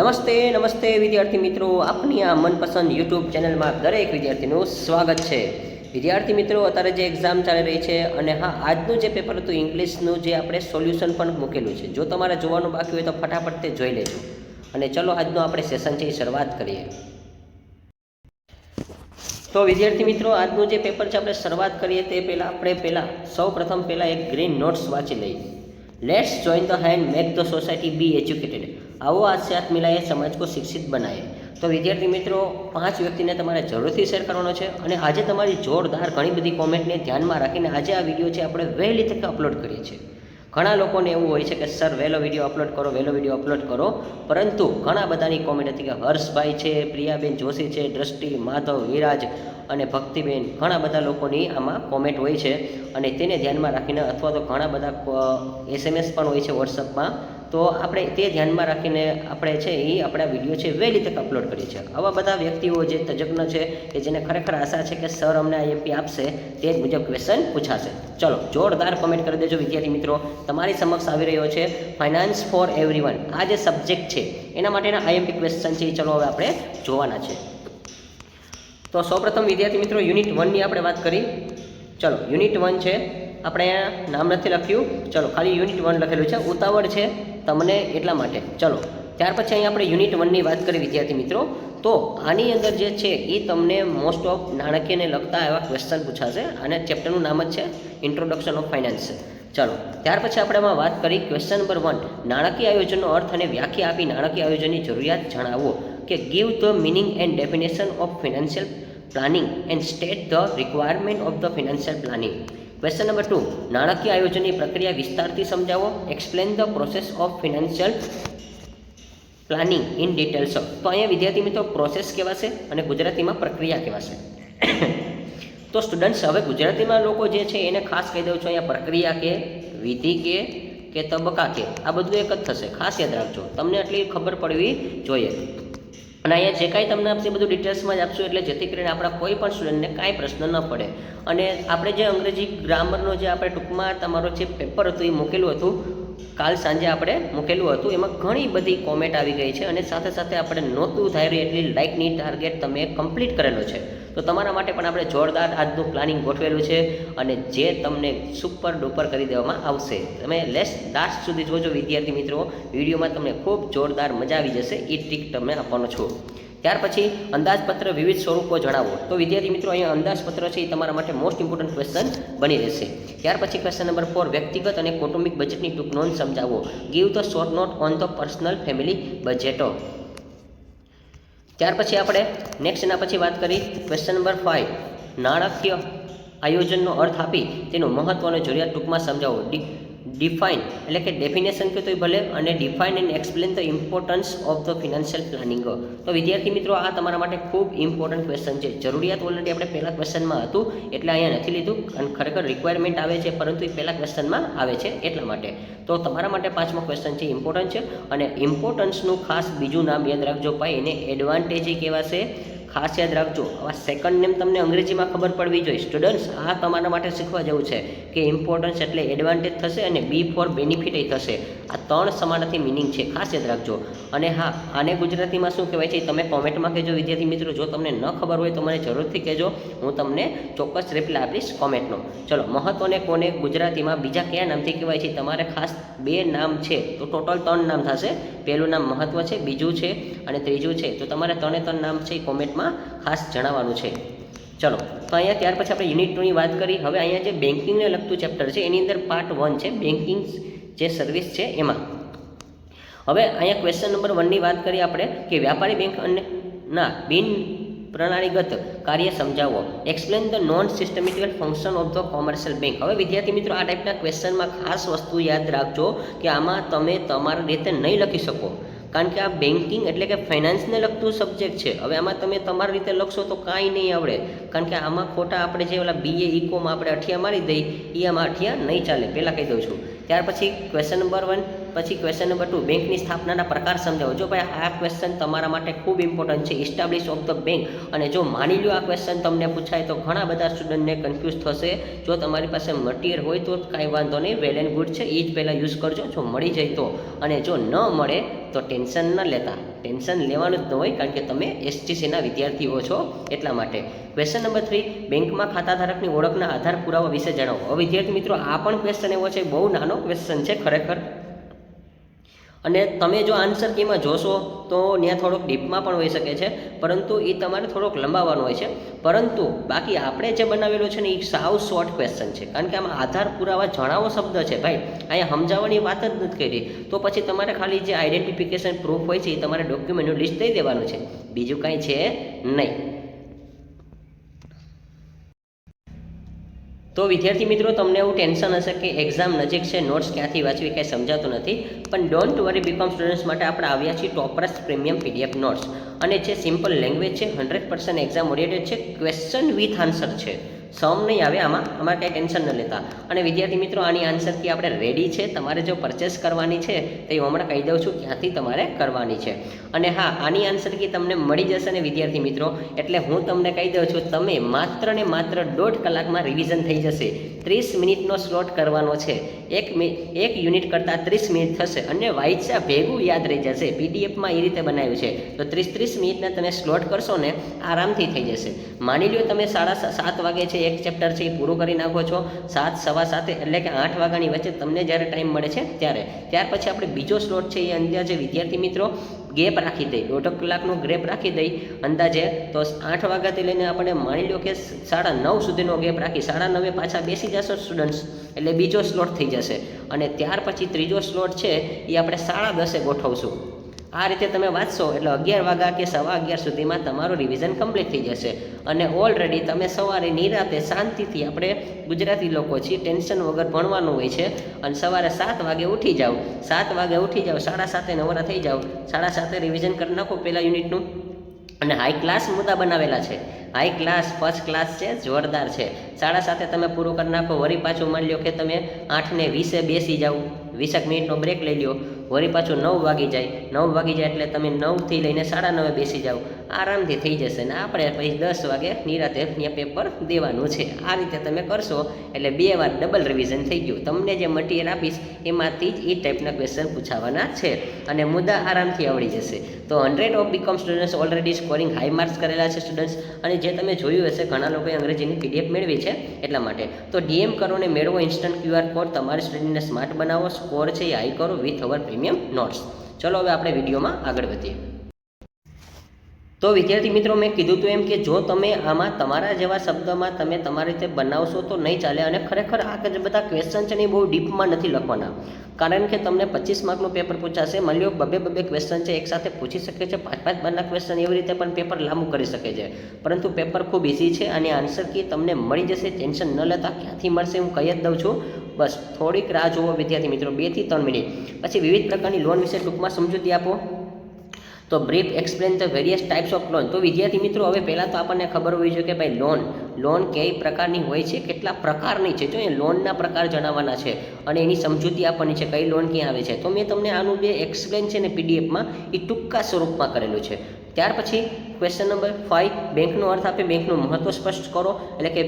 નમસ્તે વિદ્યાર્થી મિત્રો, આપની આ મનપસંદ યુટ્યુબ ચેનલમાં દરેક વિદ્યાર્થીનું સ્વાગત છે. વિદ્યાર્થી મિત્રો, અત્યારે જે એક્ઝામ ચાલી રહી છે અને હા, આજનું જે પેપર હતું ઇંગ્લિશનું, જે આપણે સોલ્યુશન પણ મૂકેલું છે. જો તમારે જોવાનું બાકી હોય તો ફટાફટ તે જોઈ લેજો. અને ચલો આજનો આપણે સેશન છે એ શરૂઆત કરીએ. તો વિદ્યાર્થી મિત્રો, આજનું જે પેપર છે આપણે શરૂઆત કરીએ તે પહેલાં સૌ પ્રથમ એક ગ્રીન નોટ્સ વાંચી લઈએ. Let's join the hand make the society be educated. आओ आज से हाथ मिलाए समाज को शिक्षित बनाए. तो विद्यार्थी मित्रों, 5 व्यक्तिने તમારે જરૂરથી શેર કરવાનો છે. અને આજે તમારી જોરદાર ઘણી બધી કોમેન્ટને ધ્યાનમાં રાખીને આજે આ વિડીયો છે આપણે વહેલી તકે અપલોડ કરીએ છીએ. ઘણા લોકોને એવું હોય છે કે સર વહેલો વિડીયો અપલોડ કરો, પરંતુ ઘણા બધાની કોમેન્ટ હતી કે હર્ષભાઈ છે, પ્રિયાબેન જોશી છે, દ્રષ્ટિ, માધવ, વિરાજ અને ભક્તિબેન, ઘણા બધા લોકોની આમાં કોમેન્ટ હોય છે. અને તેને ધ્યાનમાં રાખીને અથવા તો ઘણા બધા SMS પણ હોય છે વોટ્સઅપમાં, તો આપણે તે ધ્યાનમાં રાખીને આપણે છે એ આપણા વિડીયો છે વહેલી તક અપલોડ કરીએ છીએ. આવા બધા વ્યક્તિઓ જે તજજ્ઞ છે કે જેને ખરેખર આશા છે કે સર અમને IMP આપશે તે જ મુજબ ક્વેશ્ચન પૂછાશે. ચલો જોરદાર કોમેન્ટ કરી દેજો વિદ્યાર્થી મિત્રો. તમારી સમક્ષ આવી રહ્યો છે ફાઇનાન્સ ફોર એવરીવન. આ જે સબ્જેક્ટ છે એના માટેના IMP ક્વેશ્ચન છે એ ચલો હવે આપણે જોવાના છે. તો સૌપ્રથમ વિદ્યાર્થી મિત્રો યુનિટ 1ની આપણે વાત કરી. ચલો યુનિટ 1 છે, આપણે અહીંયા નામ નથી લખ્યું, ચલો ખાલી યુનિટ 1 લખેલું છે, ઉતાવળ છે તમને એટલા માટે. ચલો ત્યાર પછી અહીંયા આપણે યુનિટ 1ની વાત કરી વિદ્યાર્થી મિત્રો. તો આની અંદર જે છે એ તમને મોસ્ટ ઓફ નાણાકીયને લગતા એવા ક્વેશ્ચન પૂછાશે. અને ચેપ્ટરનું નામ જ છે ઇન્ટ્રોડક્શન ઓફ ફાઇનાન્સ. ચલો ત્યાર પછી આપણે એમાં વાત કરી ક્વેશ્ચન નંબર 1, નાણાકીય આયોજનનો અર્થ અને વ્યાખ્યા આપી નાણાકીય આયોજનની જરૂરિયાત જણાવો. કે give the meaning and definition of financial planning and state the requirement of the financial planning. Question number 2, નાણાકીય આયોજનની પ્રક્રિયા વિસ્તારથી સમજાવો. Explain the process of financial planning in details. તો અહીંયા વિદ્યાર્થી મિત્રો પ્રોસેસ કહેવાશે અને ગુજરાતીમાં પ્રક્રિયા કહેવાશે. તો સ્ટુડન્ટ્સ, હવે ગુજરાતીમાં લોકો જે છે એને ખાસ કહી દઉં છું, અહીંયા પ્રક્રિયા કે વિધિ કે તબક્કા કે આ બધું એક જ થશે. ખાસ યાદ રાખજો, તમને આટલી ખબર પડવી જોઈએ. અને અહીંયા જે કાંઈ તમને આપશે બધું ડિટેલ્સમાં જ આપશું, એટલે જેથી કરીને આપણા કોઈ પણ સ્ટુડન્ટને કાંઈ પ્રશ્ન ન પડે. અને આપણે જે અંગ્રેજી ગ્રામરનો જે આપણે ટૂંકમાં તમારો જે પેપર હતું એ મૂકેલું હતું, કાલ સાંજે આપણે મૂકેલું હતું, એમાં ઘણી બધી કોમેન્ટ આવી ગઈ છે. અને સાથે સાથે આપણે નહોતું ધાર્યું એટલી લાઇકની ટાર્ગેટ તમે કમ્પ્લીટ કરેલો છે. તો તમારા માટે પણ આપણે જોરદાર આજનું પ્લાનિંગ ગોઠવેલું છે અને જે તમને સુપર ડુપર કરી દેવામાં આવશે. તમે લાસ્ટ સુધી જોજો વિદ્યાર્થી મિત્રો, વિડીયોમાં તમને ખૂબ જોરદાર મજા આવી જશે. એ ટ્રીક તમે આપવાનો છો. ત્યાર પછી અંદાજપત્ર વિવિધ સ્વરૂપો જણાવો. તો વિદ્યાર્થી મિત્રો, અહીંયા અંદાજપત્ર છે એ તમારા માટે મોસ્ટ ઇમ્પોર્ટન્ટ ક્વેશ્ચન બની રહેશે. ત્યાર પછી ક્વેશ્ચન નંબર 4, વ્યક્તિગત અને કૌટુંબિક બજેટની ટૂંક નોંધ સમજાવો. Give the short note on the personal family બજેટો. ત્યાર પછી આપણે નેક્સ્ટ એના પછી વાત કરી ક્વેશ્ચન નંબર 5, નાણાકીય આયોજનનો અર્થ આપી તેનું મહત્વ અને જરૂરિયાત ટૂંકમાં સમજાવો. ડિફાઇન એટલે કે ડેફિનેશન કે તો ભલે, અને define and explain the importance of the financial planning. તો વિદ્યાર્થી મિત્રો, આ તમારા માટે ખૂબ ઇમ્પોર્ટન્ટ ક્વેશ્ચન છે. જરૂરિયાત ઓલરેડી આપણે પહેલા ક્વેશ્ચનમાં હતું એટલે અહીંયા નથી લીધું, અને ખરેખર રિક્વાયરમેન્ટ આવે છે પરંતુ એ પહેલા ક્વેશ્ચનમાં આવે છે એટલા માટે. તો તમારા માટે 5મો ક્વેશ્ચન છે ઇમ્પોર્ટન્ટ છે. અને ઇમ્પોર્ટન્સનું ખાસ બીજું નામ યાદ રાખજો ભાઈ, એને એડવાન્ટેજ કહેવાશે. ખાસ યાદ રાખજો, આવા સેકન્ડ નેમ તમને અંગ્રેજીમાં ખબર પડવી જોઈએ. સ્ટુડન્ટ્સ, આ તમારા માટે શીખવા જેવું છે કે ઇમ્પોર્ટન્સ એટલે એડવાન્ટેજ થશે અને B ફોર બેનિફિટ થશે. આ 3 સમાનાર્થી મિનિંગ છે, ખાસ યાદ રાખજો. અને હા, આને ગુજરાતીમાં શું કહેવાય છે તમે કોમેન્ટમાં કહેજો વિદ્યાર્થી મિત્રો. જો તમને ન ખબર હોય તો મને જરૂરથી કહેજો, હું તમને ચોક્કસ રિપ્લાય આપીશ કોમેન્ટનો. ચલો, મહત્વને કોને ગુજરાતીમાં બીજા કયા નામથી કહેવાય છે? તમારે ખાસ 2 નામ છે, તો ટોટલ 3 નામ થશે. પહેલું નામ મહત્વ છે, બીજું છે અને ત્રીજું છે. તો તમારે 3 નામ છે એ કોમેન્ટમાં ખાસ જણાવવાનું છે. ચલો, તો અહીંયા ત્યાર પછી આપણે યુનિટ 2ની વાત કરી. હવે અહીંયા જે બેન્કિંગને લગતું ચેપ્ટર છે એની અંદર પાર્ટ 1 છે બેન્કિંગ જે સર્વિસ છે એમાં. હવે અહીંયા ક્વેશ્ચન નંબર 1ની વાત કરીએ આપણે કે વ્યાપારી બેંક અને ના બિન પ્રણાલીગત કાર્ય સમજાવો. Explain the non systematical function of the commercial bank. હવે વિદ્યાર્થી મિત્રો, આ ટાઈપના ક્વેશ્ચનમાં ખાસ વસ્તુ યાદ રાખજો કે આમાં તમે તમારી રીતે નહીં લખી શકો, કારણ કે આ બેન્કિંગ એટલે કે ફાઇનાન્સને લગતું સબ્જેક્ટ છે. હવે આમાં તમે તમારી રીતે લખશો તો કાંઈ નહીં આવડે, કારણ કે આમાં ખોટા આપણે જે ઓલા BA ઇકોમાં આપણે અઠિયા મારી દઈ એ આમાં અઠિયા નહીં ચાલે, પહેલાં કહી દઉં છું. ત્યાર પછી ક્વેશ્ચન નંબર 1, પછી ક્વેશ્ચન નંબર 2 બેંકની સ્થાપનાના પ્રકાર સમજાવો. જો ભાઈ આ ક્વેશ્ચન તમારા માટે ખૂબ ઇમ્પોર્ટન્ટ છે, ઇસ્ટાબ્લિશ ઓફ ધ બેંક. અને જો માની લો આ ક્વેશ્ચન તમને પૂછાય તો ઘણા બધા સ્ટુડન્ટને કન્ફ્યુઝ થશે. જો તમારી પાસે મટીરિયલ હોય તો કાંઈ વાંધો નહીં, વેલ એન્ડ ગુડ છે, એ જ પહેલાં યુઝ કરજો. જો મળી જાય તો, અને જો ન મળે તો ટેન્શન ન લેતા. ટેન્શન લેવાનું જ ન હોય, કારણ કે તમે એસટીસીના વિદ્યાર્થીઓ છો એટલા માટે. ક્વેશ્ચન નંબર 3 બેંકમાં ખાતાધારકની ઓળખના આધાર પુરાવા વિશે જણાવો. હવે વિદ્યાર્થી મિત્રો આ પણ ક્વેશ્ચન એવો છે, બહુ નાનો ક્વેશ્ચન છે ખરેખર. અને તમે જો આન્સર કીમાં જોશો તો ત્યાં થોડોક ડીપમાં પણ હોઈ શકે છે, પરંતુ એ તમારે થોડોક લંબાવવાનો હોય છે. પરંતુ બાકી આપણે જે બનાવેલો છે ને એ સાવ શોર્ટ ક્વેશ્ચન છે, કારણ કે આમાં આધાર પુરાવા જણાવો શબ્દ છે ભાઈ, અહીંયા સમજાવવાની વાત જ નથી કરી. તો પછી તમારે ખાલી જે આઈડેન્ટિફિકેશન પ્રૂફ હોય છે એ તમારે ડોક્યુમેન્ટનું લિસ્ટ દઈ દેવાનું છે, બીજું કાંઈ છે નહીં. તો વિદ્યાર્થી મિત્રો તમને એવું ટેન્શન હશે કે એક્ઝામ નજીક છે, નોટ્સ ક્યાંથી વાંચવી કાંઈ સમજાતું નથી, પણ ડોન્ટ વરી, બીકોમ સ્ટુડન્ટ્સ માટે આપણે આવ્યા છીએ ટોપરસ પ્રીમિયમ પીડીએફ નોટ્સ. અને જે સિમ્પલ લેંગ્વેજ છે, 100% એક્ઝામ ઓરિએન્ટેડ છે, ક્વેશ્ચન વિથ આન્સર છે, સમ નહીં આવે આમાં, અમારે કાંઈ ટેન્શન ન લેતા. અને વિદ્યાર્થી મિત્રો આની આન્સર કી આપણે રેડી છે, તમારે જો પરચેસ કરવાની છે તો હું હમણાં કહી દઉં છું ક્યાંથી તમારે કરવાની છે. અને હા, આની આન્સર કી તમને મળી જશે ને વિદ્યાર્થી મિત્રો, એટલે હું તમને કહી દઉં છું, તમે માત્ર ને માત્ર 1.5 કલાકમાં રિવિઝન થઈ જશે. 30 મિનિટનો સ્લોટ કરવાનો છે, એક યુનિટ કરતાં 30 મિનિટ થશે, અને વાંચ્યા ભેગું યાદ રહી જશે. પીડીએફમાં એ રીતે બનાવ્યું છે, તો 30 મિનિટના તમે સ્લોટ કરશો ને આરામથી થઈ જશે. માની લો તમે 7:30 વાગે છે એક ચેપ્ટર છે એ પૂરું કરી નાખો છો, 7, 7:15 એટલે કે 8 વાગ્યાની વચ્ચે તમને જ્યારે ટાઈમ મળે છે ત્યારે. ત્યાર પછી આપણે બીજો સ્લોટ છે એ અંદાજે વિદ્યાર્થી મિત્રો ગેપ રાખી દઈ, 1.5 કલાકનો ગેપ રાખી દઈ અંદાજે. તો 8 વાગ્યાથી લઈને આપણે માની લો કે 9:30 સુધીનો ગેપ રાખી, 9:30 પાછા બેસી જશો સ્ટુડન્ટ્સ, એટલે બીજો સ્લોટ થઈ જશે. અને ત્યાર પછી ત્રીજો સ્લોટ છે એ આપણે 10:30 ગોઠવશું. આ રીતે તમે વાંચશો એટલે 11 વાગ્યા કે 11:15 સુધીમાં તમારું રિવિઝન કમ્પ્લીટ થઈ જશે. અને ઓલરેડી તમે સવારે નિરાતે શાંતિથી, આપણે ગુજરાતી લોકો છીએ, ટેન્શન વગર ભણવાનું હોય છે, અને સવારે 7 વાગે ઉઠી જાઓ, 7 વાગે ઉઠી જાઓ, 7:30 નવરા થઈ જાઓ, 7:30 રિવિઝન કરી નાખો પહેલાં યુનિટનું. અને હાઈ ક્લાસ મુદ્દા બનાવેલા છે, હાઈ ક્લાસ ફર્સ્ટ ક્લાસ છે, જોરદાર છે. 7:30 તમે પૂરું કરી નાખો. વળી પાછું માની લો કે તમે 8:20 બેસી જાઓ, 20 મિનિટનો બ્રેક લઈ લો, વળી પાછું 9 વાગી જાય, 9 વાગી જાય એટલે તમે 9થી લઈને 9:30 બેસી જાઓ, આરામથી થઈ જશે. ને આપણે પછી 10 વાગે નિરાતે ત્યાં પેપર દેવાનું છે. આ રીતે તમે કરશો એટલે 2 વાર ડબલ રિવિઝન થઈ ગયું. તમને જે મટીરિયલ આપીશ એમાંથી જ એ ટાઈપના ક્વેશ્ચન પૂછાવાના છે, અને મુદ્દા આરામથી આવડી જશે. તો 100 of BCom students already scoring high marks કરેલા છે સ્ટુડન્ટ્સ. અને જે તમે જોયું હશે ઘણા લોકોએ અંગ્રેજીની પીડીએફ મેળવી છે એટલા માટે. તો ડીએમ કરો ને મેળવો ઇન્સ્ટન્ટ QR કોડ, તમારી સ્ટડીને સ્માર્ટ બનાવો, સ્કોર છે એ હાઈ કરો વિથ અવર પ્રીમિયમ નોટ્સ. ચલો હવે આપણે વિડીયોમાં આગળ વધીએ. તો વિદ્યાર્થી મિત્રો મેં કીધું હતું એમ કે જો તમે આમાં તમારા જેવા શબ્દમાં તમે તમારી રીતે બનાવશો તો નહીં ચાલે. અને ખરેખર આ જે બધા ક્વેશ્ચન છે ને એ બહુ ડીપમાં નથી લખવાના, કારણ કે તમને 25 માર્કનું પેપર પૂછાશે. માની લો 2 ક્વેશ્ચન છે એકસાથે પૂછી શકે છે, 5 બારના ક્વેશ્ચન, એવી રીતે પણ પેપર લાંબુ કરી શકે છે. પરંતુ પેપર ખૂબ ઇઝી છે, અને આન્સર કી તમને મળી જશે, ટેન્શન ન લેતા. ક્યાંથી મળશે હું કહી જ દઉં છું, બસ થોડીક રાહ જુઓ વિદ્યાર્થી મિત્રો, 2 થી 3 મિનિટ. પછી વિવિધ પ્રકારની લોન વિશે ટૂંકમાં સમજૂતી આપો. તો brief explain the various types of loan. તો વિદ્યાર્થી મિત્રો હવે પહેલાં તો આપણને ખબર હોવી જોઈએ કે ભાઈ લોન કઈ પ્રકારની હોય છે, કેટલા પ્રકારની છે. જો એ લોનના પ્રકાર જણાવવાના છે અને એની સમજૂતી આપવાની છે, કઈ લોન ક્યાં આવે છે. તો મેં તમને આનું જે એક્સપ્લેન છે ને પીડીએફમાં એ ટૂંકા સ્વરૂપમાં કરેલું છે. ત્યાર પછી ક્વેશ્ચન નંબર 5 બેંકનો અર્થ આપે, બેંકનું મહત્વ સ્પષ્ટ કરો, એટલે કે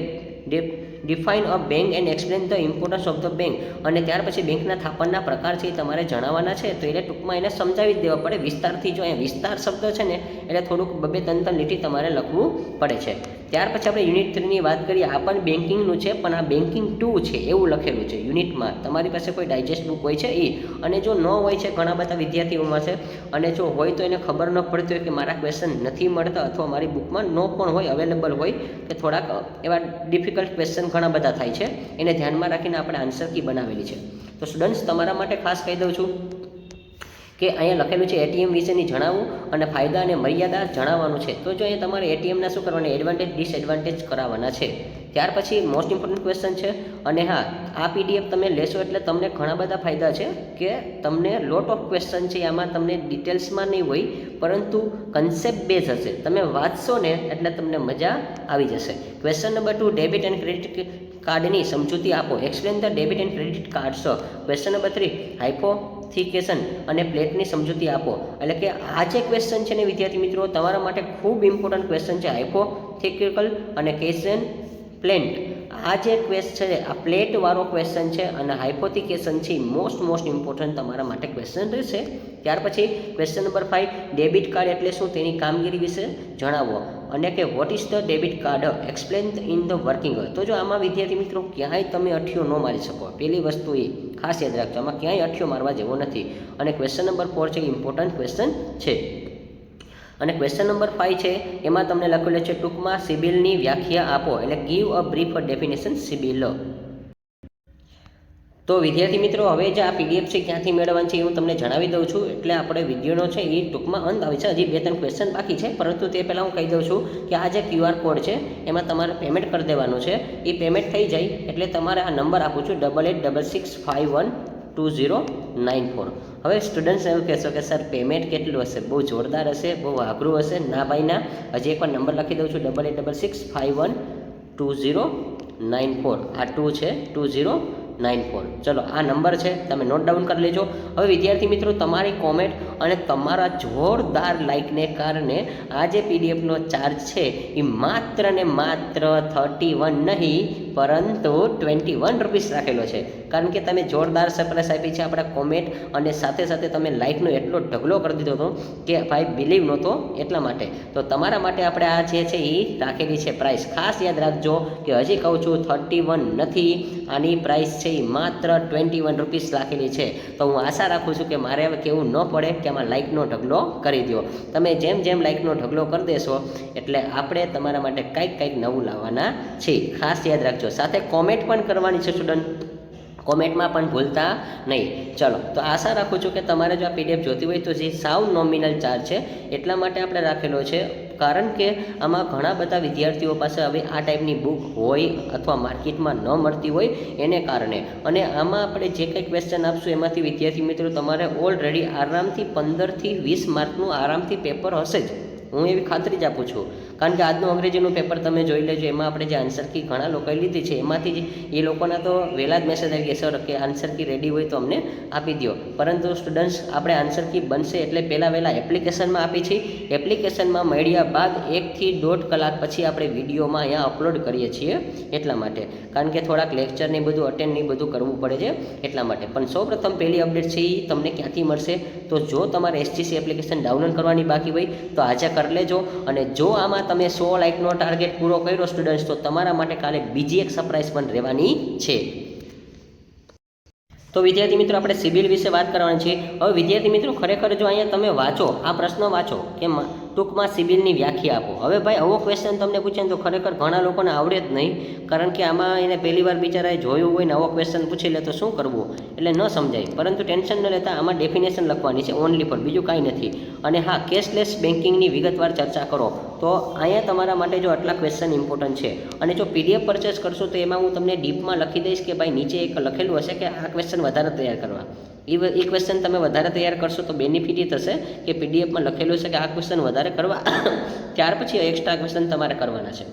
define a bank and explain the importance of the bank. અને ત્યાર પછી બેંકના થાપણના પ્રકાર છે એ તમારે જણાવવાના છે. તો એટલે ટૂંકમાં એને સમજાવી જ દેવા પડે વિસ્તારથી. જો અહીંયા વિસ્તાર શબ્દ છે ને એટલે થોડુંક 2-3 લીટી તમારે લખવું પડે છે. ત્યાર પછી આપણે યુનિટ 3ની વાત કરીએ. આ પણ બેન્કિંગનું છે, પણ આ બેન્કિંગ 2 છે એવું લખેલું છે યુનિટમાં. તમારી પાસે કોઈ ડાયજેસ્ટ બુક હોય છે એ, અને જો ન હોય છે ઘણા બધા વિદ્યાર્થીઓમાં છે, અને જો હોય તો એને ખબર ન પડતી હોય કે મારા ક્વેશ્ચન નથી મળતા, અથવા મારી બુકમાં ન પણ હોય, અવેલેબલ હોય કે થોડાક એવા ડિફિકલ્ટ ક્વેશ્ચન ઘણા બધા થાય છે, એને ધ્યાનમાં રાખીને આપણે આન્સર કી બનાવેલી છે. તો સ્ટુડન્ટ્સ તમારા માટે ખાસ કહી દઉં છું કે અહીંયા લખેલું છે એટીએમ વિશેની જણાવવું અને ફાયદા અને મર્યાદા જણાવવાનું છે. તો જો અહીંયા તમારે એટીએમના શું કરવાના, એડવાન્ટેજ ડિસએડવાન્ટેજ કરાવવાના છે. ત્યાર પછી મોસ્ટ ઇમ્પોર્ટન્ટ ક્વેશ્ચન છે. અને હા, આ પીડીએફ તમે લેશો એટલે તમને ઘણા બધા ફાયદા છે કે તમને લોટ ઓફ ક્વેશ્ચન છે, આમાં તમને ડિટેલ્સમાં નહીં હોય, પરંતુ કન્સેપ્ટ બેઝ હશે. તમે વાંચશો ને એટલે તમને મજા આવી જશે. Question number 2 debit and credit કાર્ડની સમજૂતી આપો. Explain the debit and credit cards. Question number 3 યુનિફોર્મિફિકેશન અને પ્લેટની સમજૂતી આપો. એટલે કે આ જે ક્વેશ્ચન છે ને વિદ્યાર્થી મિત્રો તમારા માટે ખૂબ ઇમ્પોર્ટન્ટ ક્વેશ્ચન છે. હાઇપોથેટિકલ અને ક્વેશ્ચન પ્લેન્ટ, આ જે ક્વેશ્ચન છે આ પ્લેટવાળો ક્વેશ્ચન છે અને હાઇપોથિકેશન છે મોસ્ટ ઇમ્પોર્ટન્ટ તમારા માટે ક્વેશ્ચન રહેશે. ત્યાર પછી ક્વેશ્ચન નંબર 5, ડેબિટ કાર્ડ એટલે શું તેની કામગીરી વિશે જણાવો. અને કે what is the debit card, explain in the working. તો જો આમાં વિદ્યાર્થી મિત્રો ક્યાંય તમે અઠિયો ન મારી શકો. પહેલી વસ્તુ એ ખાસ યાદ રાખજો, આમાં ક્યાંય અઠિયો મારવા જેવો નથી. અને ક્વેશ્ચન નંબર 4 છે ઇમ્પોર્ટન્ટ ક્વેશ્ચન છે. અને ક્વેશ્ચન નંબર 5 છે એમાં તમને લખેલું છે ટૂંકમાં સિબિલની વ્યાખ્યા આપો. એટલે give a brief definition CIBIL. તો વિદ્યાર્થી મિત્રો હવે જે આ પીડીએફ છે ક્યાંથી મેળવવાની છે એ હું તમને જણાવી દઉં છું. એટલે આપણે વિડીયોનો છે એ ટૂંકમાં અંત આવે છે. હજી 2-3 ક્વેશ્ચન બાકી છે, પરંતુ તે પહેલાં હું કહી દઉં છું કે આ જે QR કોડ છે એમાં તમારે પેમેન્ટ કરી દેવાનું છે. એ પેમેન્ટ થઈ જાય એટલે તમારે આ નંબર આપું છું 8866512094. હવે સ્ટુડન્ટ્સ એવું કહેશો કે સર પેમેન્ટ કેટલું હશે, બહુ જોરદાર હશે, બહુ આઘરું હશે. ના ભાઈ ના, હજી એકવાર નંબર લખી દઉં છું 8866512094. આ 2 છે 2094. ચલો આ નંબર છે, તમે નોટ ડાઉન કરી લેજો. હવે વિદ્યાર્થી મિત્રો તમારી કોમેન્ટ અને તમારા જોરદાર લાઇકને કારણે આ જે પીડીએફનો ચાર્જ છે એ માત્ર ને માત્ર 31 નહીં પરંતુ 21 રૂપીસ રાખેલો છે. કારણ કે તમે જોરદાર સરપ્રાઈઝ આપી છે આપણા કોમેન્ટ અને સાથે સાથે તમે લાઇકનો એટલો ઢગલો કરી દીધો હતો કે ભાઈ બિલીવ નહોતો એટલા માટે. તો તમારા માટે આપણે આ જે છે એ રાખેલી છે પ્રાઇસ. ખાસ યાદ રાખજો કે હજી કહું છું 31 નથી, આની પ્રાઇસ છે એ માત્ર 21 રૂપીસ રાખેલી છે. તો હું આશા રાખું છું કે મારે હવે કેવું ન પડે કે આમાં લાઇકનો ઢગલો કરી દો. તમે જેમ લાઇકનો ઢગલો કરી દેશો એટલે આપણે તમારા માટે કંઈક નવું લાવવાના છીએ. ખાસ યાદ રાખજો. સાથે કોમેન્ટ પણ કરવાની છે સ્ટુડન્ટ, કોમેન્ટમાં પણ ભૂલતા નહીં. ચલો તો આશા રાખું છું કે તમારે જો આ પીડીએફ જોતી હોય તો જે સાવ નોમિનલ ચાર્જ છે એટલા માટે આપણે રાખેલો છે. કારણ કે આમાં ઘણા બધા વિદ્યાર્થીઓ પાસે હવે આ ટાઈપની બુક હોય અથવા માર્કેટમાં ન મળતી હોય એને કારણે. અને આમાં આપણે જે કંઈ ક્વેશ્ચન આપશું એમાંથી વિદ્યાર્થી મિત્રો તમારે ઓલરેડી આરામથી 15 થી 20 માર્કનું આરામથી પેપર હશે જ. હું એવી ખાતરી જ આપું છું. કારણ કે આજનું અંગ્રેજીનું પેપર તમે જોઈ લેજો, એમાં આપણે જે આન્સર કી ઘણા લોકોએ લીધી છે એમાંથી જ એ લોકોના તો વહેલા જ મેસેજ આવી ગયા સર કે આન્સર કી રેડી હોય તો અમને આપી દો. પરંતુ સ્ટુડન્ટ્સ આપણે આન્સર કી બનશે એટલે વહેલા એપ્લિકેશનમાં આપી છે. એપ્લિકેશનમાં મળ્યા બાદ 1 થી 1.5 કલાક પછી આપણે વિડીયોમાં અહીંયા અપલોડ કરીએ છીએ એટલા માટે. કારણ કે થોડાક લેક્ચરની બધું અટેન્ડ બધું કરવું પડે છે એટલા માટે. પણ સૌપ્રથમ પહેલી અપડેટ છે એ તમને ક્યાંથી મળશે? તો જો તમારે એસજીસી એપ્લિકેશન ડાઉનલોડ કરવાની બાકી હોય તો આજે કરી લેજો. અને જો આમાં તમે 100 લાઇકનો ટાર્ગેટ પૂરો કર્યો સ્ટુડન્ટ્સ તો તમારા માટે કાલે બીજી એક સરપ્રાઈઝ પણ રહેવાની છે. તો વિદ્યાર્થી મિત્રો આપણે સિબિલ વિશે વાત કરવાની છે. હવે વિદ્યાર્થી મિત્રો ખરેખર જો અહીંયા તમે વાંચો, આ પ્રશ્ન વાંચો કે ટૂંકમાં સિબિલની વ્યાખ્યા આપો. હવે ભાઈ આવો ક્વેશ્ચન તમને પૂછે ને તો ખરેખર ઘણા લોકોને આવડે જ નહીં. કારણ કે આમાં એને પહેલી વાર બિચારાએ જોયું હોય ને આવો ક્વેશ્ચન પૂછી લે તો શું કરવું એટલે ન સમજાય. પરંતુ ટેન્શન ન લેતા આમાં ડેફિનેશન લખવાની છે ઓનલી ફોર, બીજું કાંઈ નથી. અને હા, કેશલેસ બેન્કિંગની વિગતવાર ચર્ચા કરો. તો અહીંયા તમારા માટે જો આટલા ક્વેશ્ચન ઇમ્પોર્ટન્ટ છે. અને જો પીડીએફ પરચેસ કરશો તો એમાં હું તમને ડીપમાં લખી દઈશ કે ભાઈ નીચે એક લખેલું હશે કે આ ક્વેશ્ચન વધારે તૈયાર કરવા. એ ક્વેશ્ચન તમે વધારે તૈયાર કરશો તો બેનિફિટ એ થશે કે પીડીએફમાં લખેલું છે કે આ ક્વેશ્ચન વધારે કરવા ત્યાર પછી એક્સ્ટ્રા ક્વેશ્ચન તમારે કરવાના છે.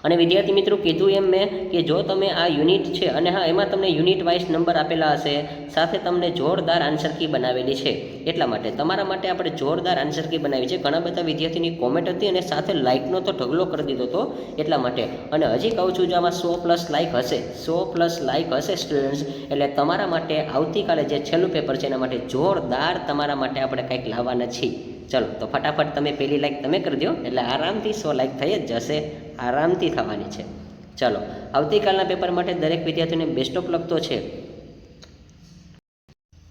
અને વિદ્યાર્થી મિત્રો કીધું એમ મેં કે જો તમે આ યુનિટ છે અને હા એમાં તમને યુનિટ વાઇઝ નંબર આપેલા હશે, સાથે તમને જોરદાર આન્સર કી બનાવેલી છે. એટલા માટે તમારા માટે આપણે જોરદાર આન્સર કી બનાવી છે. ઘણા બધા વિદ્યાર્થીની કોમેન્ટ હતી અને સાથે લાઇકનો તો ઢગલો કરી દીધો હતો એટલા માટે. અને હજી કહું છું જો આમાં 100+ લાઇક હશે, 100+ લાઇક હશે સ્ટુડન્ટ્સ, એટલે તમારા માટે આવતીકાલે જે છેલ્લું પેપર છે એના માટે જોરદાર તમારા માટે આપણે કંઈક લાવવાના છીએ. ચલો તો ફટાફટ તમે પહેલી લાઇક તમે કરી દો એટલે આરામથી 100 લાઇક થઈ જ જશે, આરામથી થવાની છે. ચલો આવતીકાલના પેપર માટે દરેક વિદ્યાર્થીને બેસ્ટ ઓફ લક તો છે.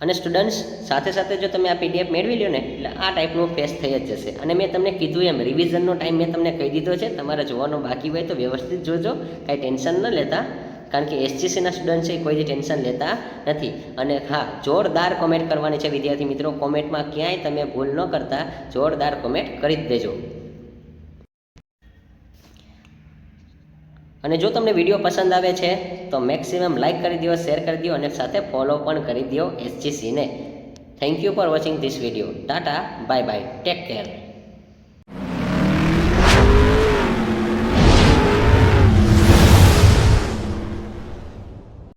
અને સ્ટુડન્ટ્સ સાથે સાથે જો તમે આ પીડીએફ મેળવી લો ને એટલે આ ટાઈપનું ફેસ થઈ જ જશે. અને મેં તમને કીધું એમ રિવિઝનનો ટાઈમ મેં તમને કહી દીધો છે. તમારે જોવાનો બાકી હોય તો વ્યવસ્થિત જોજો, કાંઈ ટેન્શન ન લેતા. કારણ કે એસજીસીના સ્ટુડન્ટ છે કોઈ ટેન્શન લેતા નથી. અને હા, જોરદાર કોમેન્ટ કરવાની છે વિદ્યાર્થી મિત્રો. કોમેન્ટમાં ક્યાંય તમે ભૂલ ન કરતા, જોરદાર કોમેન્ટ કરી જ દેજો. અને જો તમને વિડીયો પસંદ આવે છે તો મેક્સિમમ લાઇક કરી દો, શેર કરી દો અને સાથે ફોલો પણ કરી દો એસજીસીને. Thank you for watching this video. Tata, bye bye, take care.